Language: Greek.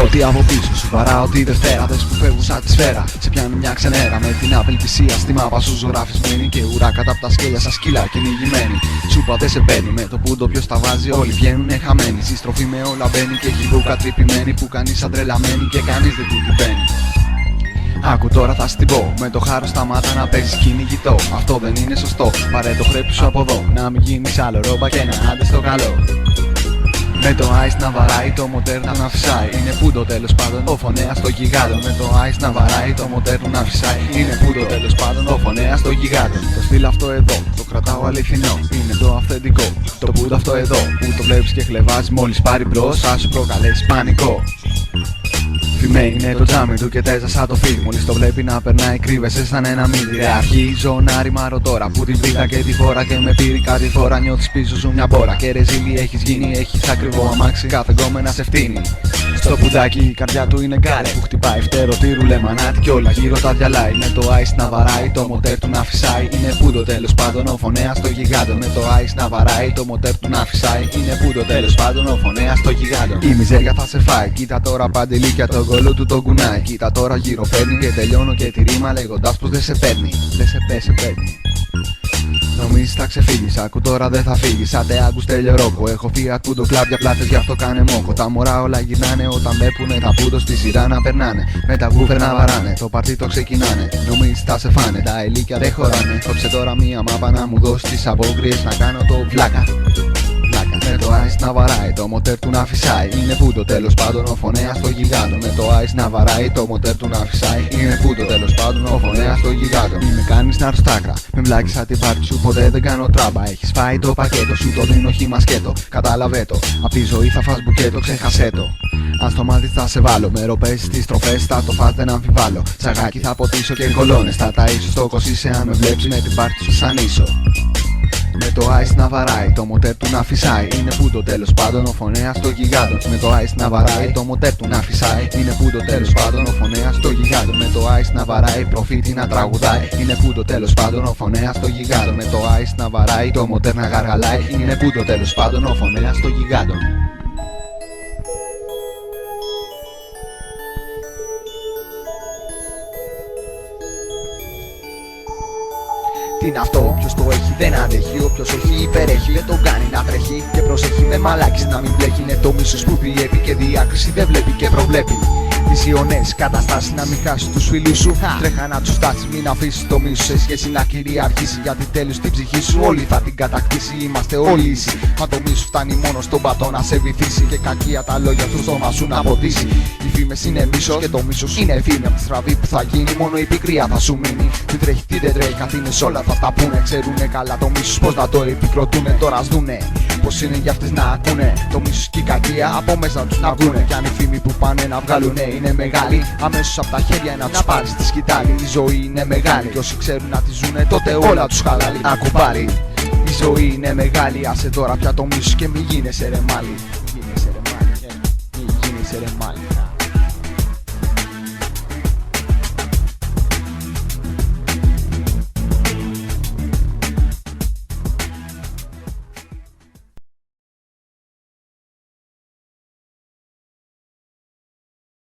ότι από πίσω σου βαράω τη Δευτέρα. Δες που φεύγουν σαν τη σφαίρα, σε πιάνει μια ξενέρα. Με την απελπισία στη μάπα σου ζωγραφισμένη και ουρά κατά απ' τα σκέλια σαν σκύλα κυνηγημένοι. Σούπα δεν σε παίρνει, με το που το ποιος τα βάζει όλοι βγαίνουνε χαμένοι. Συστροφή με όλα μπαίνει και έχει μπουκα τρυπημένη που κάνει σαν τρελαμένη και κανείς δεν την τυπαίνει. Άκου τώρα θα στην πω, με το χάρο στα μάτια να παίζεις κυνηγητό. Αυτό δεν είναι σωστό, πάρε το χρέπι σου από εδώ. Να μην γίνεις άλλο ρόμπα και να άντε στο καλό. Με το ice να βαράει, το μοτέρ του να φυσάει. Είναι που το τέλος πάντων ο φωνέας το γιγάντο. Με το ice να βαράει, το μοτέρ του να φυσάει. Είναι που το τέλος πάντων ο φωνέας το γιγάντο. Το στυλ αυτό εδώ, το κρατάω αληθινό. Είναι το αυθεντικό, το που αυτό εδώ. Που το βλέπεις και χλεβάζει μόλις πάρει μπρος, θα σου προκαλέσει πανικό. Φημέ είναι το τζάμι του και τέζα σαν το φίλι. Μόλις το βλέπει να περνάει κρύβεσαι σαν ένα μύδι. Ρε αρχίζω να ρημάρω τώρα που την βρήκα και τη φορά. Και με πήρε κάτι φορά νιώθεις πίσω σου μια μπόρα. Και ρε ζήλι έχεις γίνει, έχεις ακριβό αμάξι. Κάθε γκόμενα σε φτύνει. Στο πουντάκι η καρδιά του είναι γκάρε που χτυπάει φτέρο, τύρου, λεμανάτι κι όλα γύρω τα διαλάει. Με το ice να βαράει, το μοτέρ του να φυσάει. Είναι που το τέλος πάντων ο φωνέας το γιγάντο. Με το ice να βαράει, το μοτέρ του να φυσάει. Είναι που το τέλος πάντων ο φωνέας το γιγάντο. Η μιζέρια θα σε φάει, κοίτα τώρα παντελίκια το γκολό του το κουνάει. Κοίτα τώρα γύρω φέρνει και τελειώνω και τη ρήμα λέγοντας πως δεν σε παίρνει. Δεν σε παίρνει. Νομίζεις θα ξεφύγεις, άκου τώρα δεν θα φύγεις. Άντε άκου τέλειο ρόκο, έχω Fiat που το κλάβια πλάτες γι' αυτό κάνε μόκο. Τα μωρά όλα γυρνάνε όταν βλέπουνε τα πούντο στη σειρά να περνάνε. Με τα βούφερ να βαράνε, το παρτί το ξεκινάνε. Νομίζεις θα σε φάνε, τα ηλίκια δεν χωράνε. Κόψε τώρα μία μάπα να μου δώσει τις απόκριες να κάνω το βλάκα. Με το ice να βαράει, το μοτέρ του να φυσάει. Είναι που το τέλος πάντων ο φωνέας το γιγάντο. Με το ice να βαράει, το μοτέρ του να φυσάει. Είναι που το τέλος πάντων ο φωνέας το γιγάντο. Μη με κάνεις να έρθω στάκρα, με μπλάκεις σαν την πάρτι σου, ποτέ δεν κάνω τράμπα. Έχεις φάει το πακέτο σου, το δίνω χύμα σκέτο. Κατάλαβε το, απ' τη ζωή θα φας μπουκέτο, ξέχασέ το. Αν στο μάτι θα σε βάλω, με ροπές στις τροφές θα το φας δεν αμφιβάλλω. Τσαγάκι θα ποτίσω και κολώνες, θα ταΐσω στο κοσίσαι αν με βλέπεις με την πάρτι σου σαν ίσο. Με το ice να βαράει, το μοτέρ του να φυσάει. Είναι που το τέλος πάντων ο φωνέας το γιγάντο. Με το ice να βαράει, το μοτέρ του να φυσάει. Είναι που το τέλος πάντων ο φωνέας το γιγάντο. Με το ice να βαράει, προφήτη να τραγουδάει. Είναι που το τέλος πάντων ο φωνέας το γιγάντο. Με το ice να βαράει, το μοτέρ να γαργαλάει. Είναι που το τέλος πάντων ο φωνέας το γιγάντο. Τι είναι αυτό, ποιος το έχει δεν αντέχει. Όποιος όχι υπερέχει δεν τον κάνει να τρέχει. Και προσέχει με μαλάκης να μην μπλέκει. Είναι το μίσος που διέπει και διάκριση δεν βλέπει και προβλέπει. Τις ιονές καταστάσεις να μην χάσεις τους φίλους σου. Τρέχα να τους φτάσεις, μην αφήσεις το μίσος σε σχέση να κυριαρχήσει. Γιατί τέλος την ψυχή σου όλη θα την κατακτήσει. Είμαστε όλοι ίσοι. Μα το μίσος φτάνει μόνο στον πατώ να σε βυθίσει. Και κακία τα λόγια του στόμα σου να ποτίσει. Οι φήμες είναι μίσος και το μίσος είναι φήμη. Απ' τη στραβή που θα γίνει μόνο η πικρία θα σου μείνει. Τι τρέχει, τι δεν τρέχει, καθήνες όλα θα τα πούνε. Ξέρουνε καλά το μίσος πως να το επικροτούνε. Τώρα σδούνε πως είναι για αυτές να ακούνε. Το μίσος και η κακία από μέσα τους να βγουνε. Κι αν η φήμη που πάνε να βγάλουνε είναι μεγάλη, αμέσως απ' τα χέρια να τους πάρεις τη σκητάλη. Η ζωή είναι μεγάλη κι όσοι ξέρουν να τη ζουνε τότε όλα τους χαλάλι. Άκου πάλι, η ζωή είναι μεγάλη. Άσε τώρα πια το μίσος και μη γίνεσαι ρε μάλι. Μη γίνεσαι ρε μάλι.